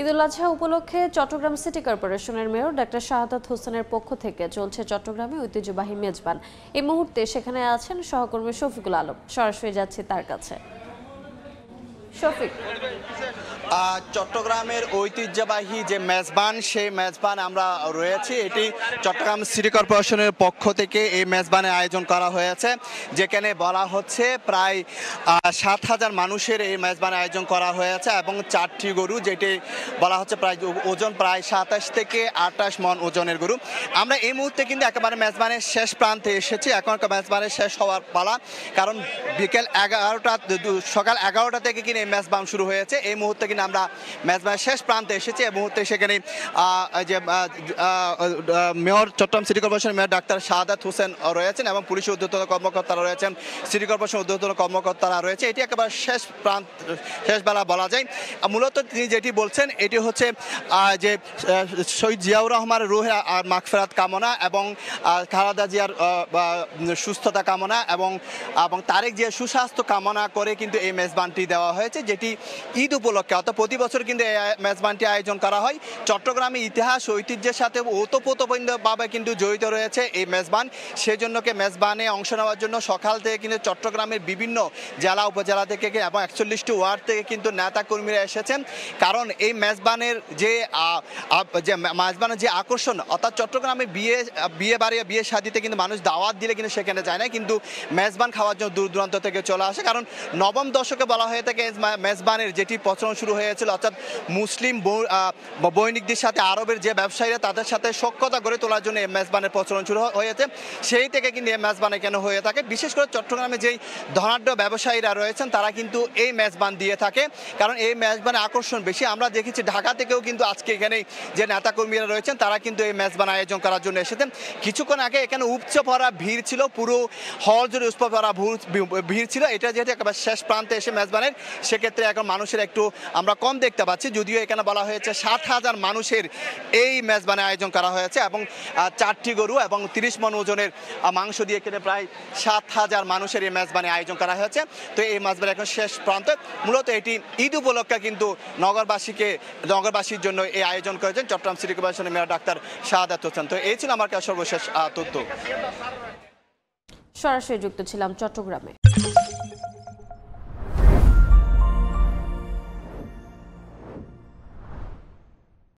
ঈদুল আজহা উপলক্ষে চট্টগ্রাম সিটি কর্পোরেশনের mayor doctor শাহাদাত হোসেনের পক্ষ থেকে চলছে চট্টগ্রামে ঐতিহ্যবাহী মেজবান। এই মুহূর্তে সেখানে আছেন সহকর্মী শফিকুল আলম। সরাসরি যাচ্ছি তার কাছে। শফিক, চট্টগ্রামের ঐতিহ্যবাহী যে মেজবান, সেই মেজবান আমরা রয়েছি। এটি চট্টগ্রাম সিটি কর্পোরেশনের পক্ষ থেকে এই মেজবানের আয়োজন করা হয়েছে, যেখানে বলা হচ্ছে প্রায় 7,000 মানুষের এই মেজবানের আয়োজন করা হয়েছে এবং 4টি গরু, যেটি বলা হচ্ছে প্রায় ওজন প্রায় 27 থেকে 28 মন ওজনের গরু। আমরা এই মুহূর্তে কিন্তু একেবারে মেজবানের শেষ প্রান্তে এসেছি। এখন মেজবানের শেষ হওয়ার পালা, কারণ সকাল 11টা থেকে কিন্তু এই মেজবান শুরু হয়েছে। এই মুহূর্তে কিন্তু আমরা মেজবানের শেষ প্রান্তে এসেছি। এই মুহূর্তে সেখানে যে মেয়র, চট্টগ্রাম সিটি কর্পোরেশনের মেয়র ডাক্তার শাহাদাত হোসেন রয়েছেন এবং পুলিশের ঊর্ধ্বতন কর্মকর্তারা রয়েছেন, সিটি কর্পোরেশনের ঊর্ধ্বতন কর্মকর্তারা রয়েছে। এটি একেবারে শেষ বেলা বলা যায়। মূলত তিনি যেটি বলছেন এটি হচ্ছে যে শহীদ জিয়াউর রহমানের রুহের মাগফিরাত কামনা এবং খালেদা জিয়ার সুস্থতা কামনা এবং তারেক জিয়ার সুস্বাস্থ্য কামনা করে কিন্তু এই মেজবানটি দেওয়া হয়েছে, যেটি ঈদ উপলক্ষে অর্থাৎ প্রতি বছর কিন্তু এই মেজবানটি আয়োজন করা হয়। চট্টগ্রামের ইতিহাস ঐতিহ্যের সাথে ওতপ্রোতভাবে কিন্তু জড়িত রয়েছে এই মেজবান। সেই জন্য মেজবানে অংশ নেওয়ার জন্য সকাল থেকে কিন্তু চট্টগ্রামের বিভিন্ন জেলা উপজেলা থেকে এবং 41টি ওয়ার্ড থেকে কিন্তু নেতা কর্মীরা এসেছেন। কারণ এই মেজবানের যে আকর্ষণ, অর্থাৎ চট্টগ্রামে বিয়ে বাড়ি, বিয়ে শাদিতে কিন্তু মানুষ দাওয়াত দিলে কিন্তু সেখানে যায় না, কিন্তু মেজবান খাওয়ার জন্য দূর দূরান্ত থেকে চলে আসে। কারণ নবম দশকে বলা হয়ে থাকে মেজবানের যেটি প্রচলন শুরু হয়েছিল, অর্থাৎ মুসলিম বৈনিকদের সাথে আরবের যে ব্যবসায়ীরা, তাদের সাথে সখ্যতা গড়ে তোলার জন্য এই মেজবানের প্রচলন শুরু হয়েছে। সেই থেকে কিন্তু এই মেজবানে কেন হয়ে থাকে, বিশেষ করে চট্টগ্রামে যেই ধনাঢ্য ব্যবসায়ীরা রয়েছেন তারা কিন্তু এই মেজবান দিয়ে থাকে, কারণ এই মেজবানের আকর্ষণ বেশি। আমরা দেখেছি ঢাকা থেকেও কিন্তু আজকে এখানে যে নেতাকর্মীরা রয়েছেন তারা কিন্তু এই মেজবান আয়োজন করার জন্য এসেছেন। কিছুক্ষণ আগে এখানে উপচে পড়া ভিড় ছিল, পুরো হল জুড়ে উপচে পড়া ভিড় ছিল। এটা যেহেতু একেবারে শেষ প্রান্তে এসে মেজবানের, সেক্ষেত্রে এখন মানুষের একটু আমরা কম দেখতে পাচ্ছি। যদিও এখানে বলা হয়েছে 7,000 মানুষের এই মেজবানের আয়োজন করা হয়েছে এবং 4টি গরু এবং 30 মন ওজনের মাংস দিয়ে এখানে প্রায় 7,000 মানুষের এই মেজবানের আয়োজন করা হয়েছে। তো এই মেজবান এখন শেষ প্রান্তে। মূলত এটি ঈদ উপলক্ষে কিন্তু নগরবাসীর জন্য এই আয়োজন করেছেন চট্টগ্রাম সিটি কর্পোরেশনের মেয়র ডাক্তার শাহাদাত হোসেন। তো এই ছিল আমার কাছে সর্বশেষ তথ্য। সরাসরি যুক্ত ছিলাম চট্টগ্রামে।